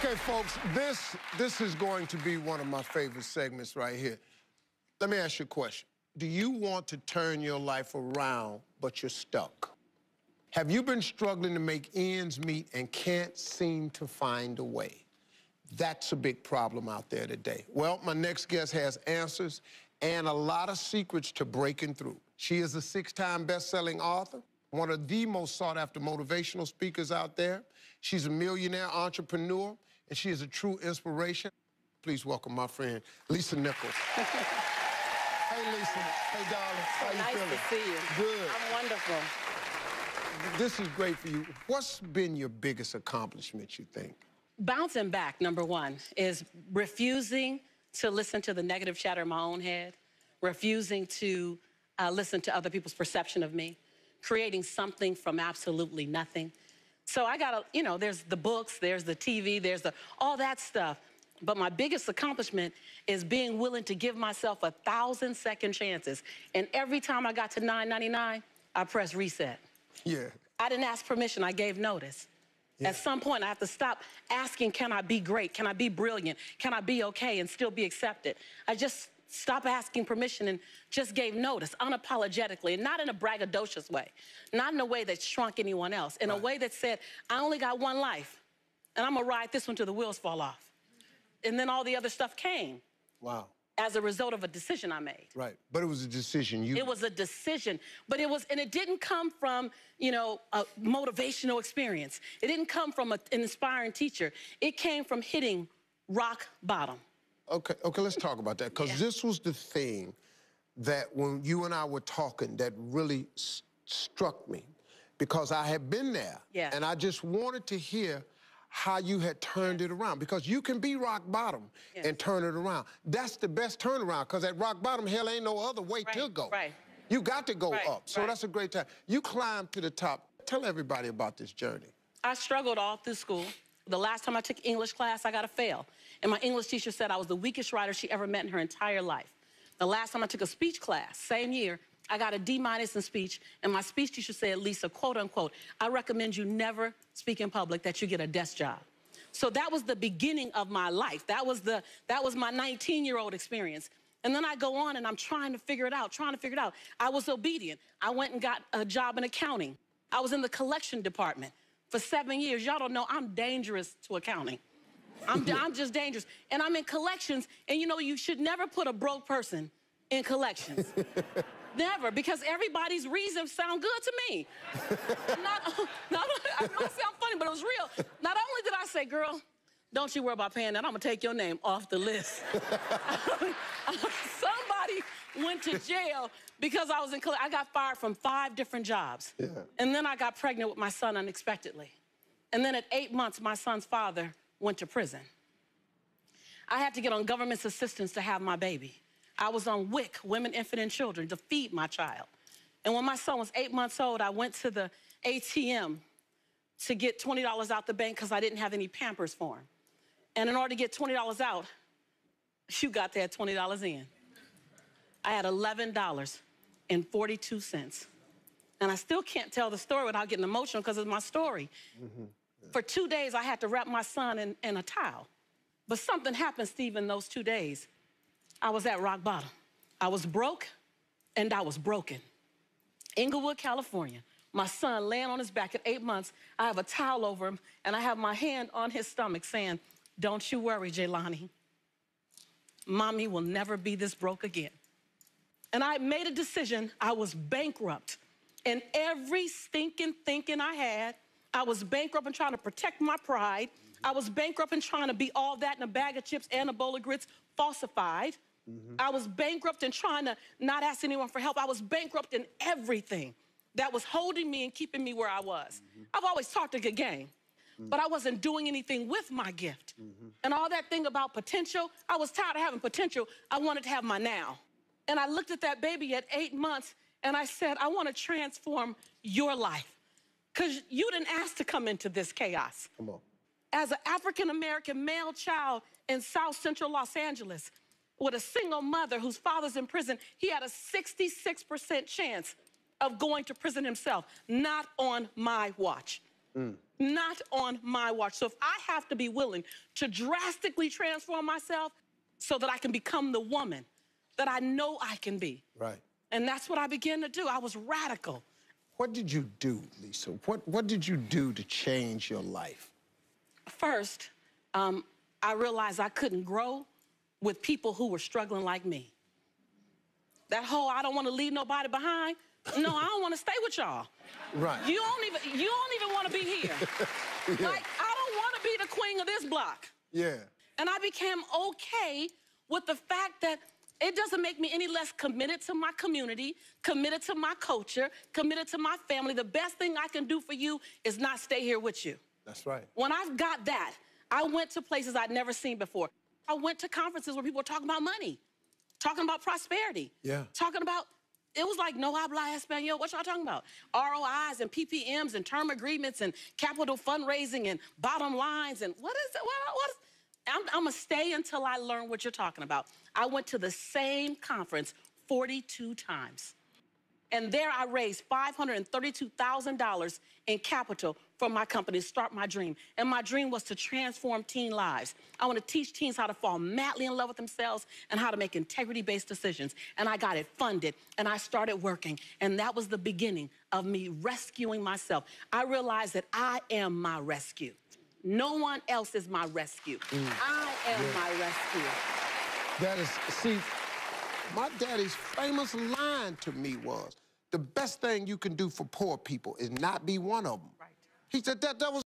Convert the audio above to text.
Okay, folks, this is going to be one of my favorite segments right here. Let me ask you a question. Do you want to turn your life around, but you're stuck? Have you been struggling to make ends meet and can't seem to find a way? That's a big problem out there today. Well, my next guest has answers and a lot of secrets to breaking through. She is a 6-time best-selling author, one of the most sought-after motivational speakers out there. She's a millionaire entrepreneur, and she is a true inspiration. Please welcome my friend, Lisa Nichols. Hey, Lisa. Hey, darling. How you feeling? Nice to see you. Good. I'm wonderful. This is great for you. What's been your biggest accomplishment, you think? Bouncing back, number one, is refusing to listen to the negative chatter in my own head, refusing to listen to other people's perception of me, creating something from absolutely nothing. So I got to, there's the books, there's the TV, there's all that stuff. But my biggest accomplishment is being willing to give myself 1,000 second chances. And every time I got to 999, I pressed reset. Yeah. I didn't ask permission, I gave notice. Yeah. At some point, I have to stop asking, can I be great? Can I be brilliant? Can I be okay and still be accepted? I just stopped asking permission and just gave notice unapologetically, and not in a braggadocious way, not in a way that shrunk anyone else, in a way that said, I only got one life, and I'm gonna ride this one till the wheels fall off. And then all the other stuff came. Wow. As a result of a decision I made. Right, but it was a decision It was a decision, but it didn't come from, a motivational experience. It didn't come from an inspiring teacher. It came from hitting rock bottom. Okay, let's talk about that, because this was the thing that when you and I were talking that really struck me, because I had been there, and I just wanted to hear how you had turned it around, because you can be rock bottom and turn it around. That's the best turnaround, because at rock bottom, hell ain't no other way to go. Right. You got to go up, so that's a great time. You climbed to the top. Tell everybody about this journey. I struggled all through school. The last time I took English class, I got a fail. And my English teacher said I was the weakest writer she ever met in her entire life. The last time I took a speech class, same year, I got a D- in speech, and my speech teacher said, Lisa, quote unquote, I recommend you never speak in public, that you get a desk job. So that was the beginning of my life. That was my 19-year-old experience. And then I go on and I'm trying to figure it out. I was obedient. I went and got a job in accounting. I was in the collection department for 7 years. Y'all don't know I'm dangerous to accounting. I'm just dangerous. And I'm in collections, and you should never put a broke person in collections. Never, because everybody's reasons sound good to me. It might sound funny, but it was real. Not only did I say, girl, don't you worry about paying that, I'm gonna take your name off the list. Somebody went to jail because I got fired from 5 different jobs. Yeah. And then I got pregnant with my son unexpectedly. And then at 8 months, my son's father went to prison. I had to get on government's assistance to have my baby. I was on WIC, Women, Infant, and Children, to feed my child. And when my son was 8 months old, I went to the ATM to get $20 out the bank because I didn't have any Pampers for him. And in order to get $20 out, you got that $20 in. I had $11.42. And I still can't tell the story without getting emotional because it's my story. For 2 days, I had to wrap my son in a towel. But something happened, Steve, in those 2 days. I was at rock bottom. I was broke, and I was broken. Inglewood, California. My son laying on his back at 8 months. I have a towel over him, and I have my hand on his stomach saying, don't you worry, Jaylani. Mommy will never be this broke again. And I made a decision. I was bankrupt. And every stinking thinking I had, I was bankrupt and trying to protect my pride. I was bankrupt and trying to be all that in a bag of chips and a bowl of grits, falsified. I was bankrupt and trying to not ask anyone for help. I was bankrupt in everything that was holding me and keeping me where I was. I've always talked a good game, but I wasn't doing anything with my gift. And all that thing about potential, I was tired of having potential. I wanted to have my now. And I looked at that baby at 8 months and I said, I want to transform your life, because you didn't ask to come into this chaos. Come on. As an African-American male child in South Central Los Angeles, with a single mother whose father's in prison, he had a 66% chance of going to prison himself, not on my watch. Not on my watch. So if I have to be willing to drastically transform myself so that I can become the woman that I know I can be. Right. And that's what I began to do. I was radical. What did you do, Lisa? What did you do to change your life? First, I realized I couldn't grow with people who were struggling like me. That whole I don't want to leave nobody behind. No, I don't want to stay with y'all. Right. You don't even want to be here. Yeah. Like, I don't want to be the queen of this block. Yeah. And I became okay with the fact that it doesn't make me any less committed to my community, committed to my culture, committed to my family. The best thing I can do for you is not stay here with you. That's right. When I've got that, I went to places I'd never seen before. I went to conferences where people were talking about money, talking about prosperity, talking about, it was like, no habla español. What y'all talking about? ROIs and PPMs and term agreements and capital fundraising and bottom lines and what is it? I'm gonna stay until I learn what you're talking about. I went to the same conference 42 times. And there I raised $532,000 in capital for my company to start my dream. And my dream was to transform teen lives. I want to teach teens how to fall madly in love with themselves and how to make integrity-based decisions. And I got it funded, and I started working. And that was the beginning of me rescuing myself. I realized that I am my rescue. No one else is my rescue. I am my rescue. That is, see, my daddy's famous line to me was, the best thing you can do for poor people is not be one of them. Right. He said that was